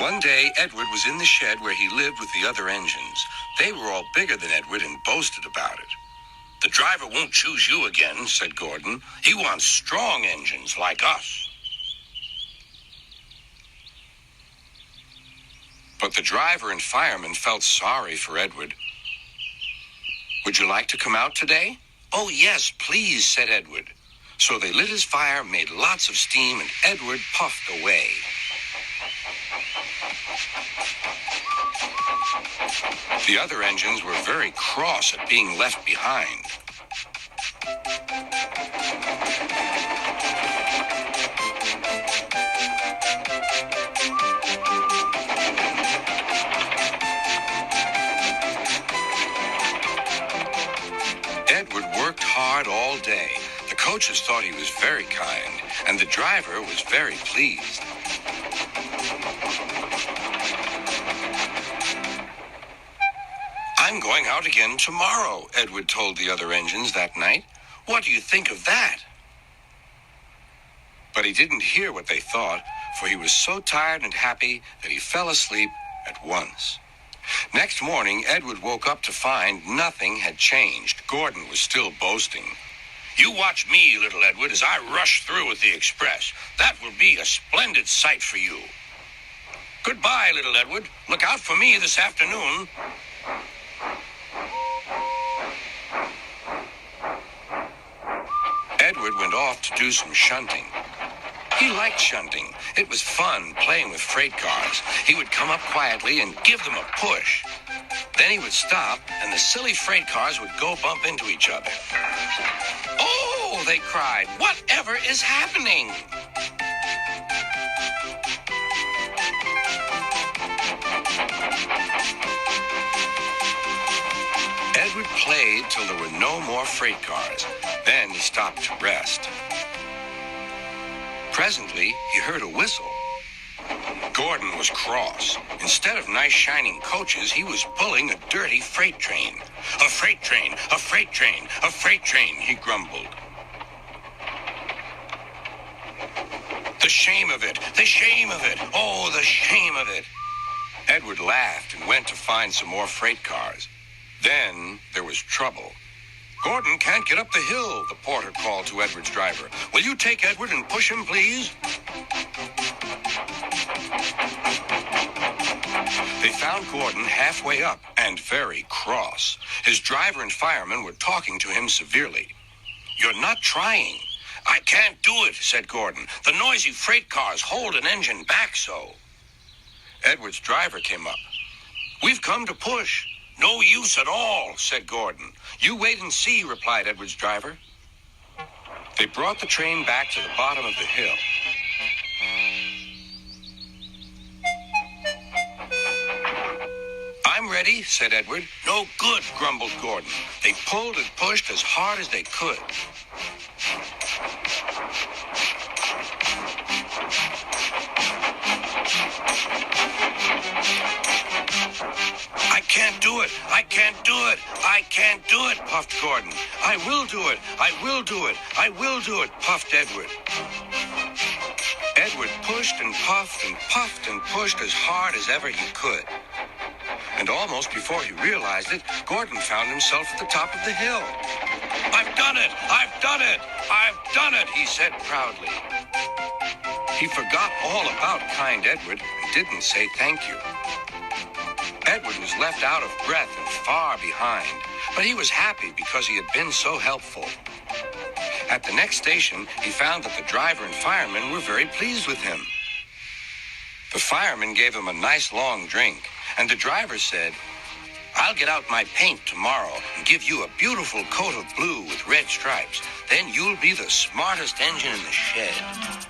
One day, Edward was in the shed where he lived with the other engines. They were all bigger than Edward and boasted about it. "The driver won't choose you again," said Gordon. "He wants strong engines like us." But the driver and fireman felt sorry for Edward. "Would you like to come out today?" "Oh, yes, please," said Edward. So they lit his fire, made lots of steam, and Edward puffed away. The other engines were very cross at being left behind. Edward worked hard all day. The coaches thought he was very kind, and the driver was very pleased. "I'm going out again tomorrow," Edward told the other engines that night. "What do you think of that?" But he didn't hear what they thought, for he was so tired and happy that he fell asleep at once. Next morning, Edward woke up to find nothing had changed. Gordon was still boasting. "You watch me, little Edward, as I rush through with the express. That will be a splendid sight for you. Goodbye, little Edward. Look out for me this afternoon." Edward went off to do some shunting. He liked shunting. It was fun playing with freight cars. He would come up quietly and give them a push. Then he would stop, and the silly freight cars would go bump into each other. "Oh!" they cried. "Whatever is happening?" Edward played till there were no more freight cars. Then he stopped to rest. Presently, he heard a whistle. Gordon was cross. Instead of nice shining coaches, he was pulling a dirty freight train. "A freight train, a freight train, a freight train," he grumbled. "The shame of it, the shame of it, oh, the shame of it." Edward laughed and went to find some more freight cars. Then there was trouble. "Gordon can't get up the hill," the porter called to Edward's driver. "Will you take Edward and push him, please?" They found Gordon halfway up and very cross. His driver and fireman were talking to him severely. "You're not trying." "I can't do it," said Gordon. "The noisy freight cars hold an engine back so." Edward's driver came up. "We've come to push." "No use at all," said Gordon. "You wait and see," replied Edward's driver. They brought the train back to the bottom of the hill. "I'm ready," said Edward. "No good," grumbled Gordon. They pulled and pushed as hard as they could. "I can't do it, I can't do it, I can't do it," puffed Gordon. "I will do it, I will do it, I will do it," puffed Edward. Edward pushed and puffed and puffed and pushed as hard as ever he could. And almost before he realized it, Gordon found himself at the top of the hill. "I've done it, I've done it, I've done it," he said proudly. He forgot all about kind Edward and didn't say thank you. Edward was left out of breath and far behind, but he was happy because he had been so helpful. At the next station, he found that the driver and fireman were very pleased with him. The fireman gave him a nice long drink, and the driver said, "I'll get out my paint tomorrow and give you a beautiful coat of blue with red stripes. Then you'll be the smartest engine in the shed."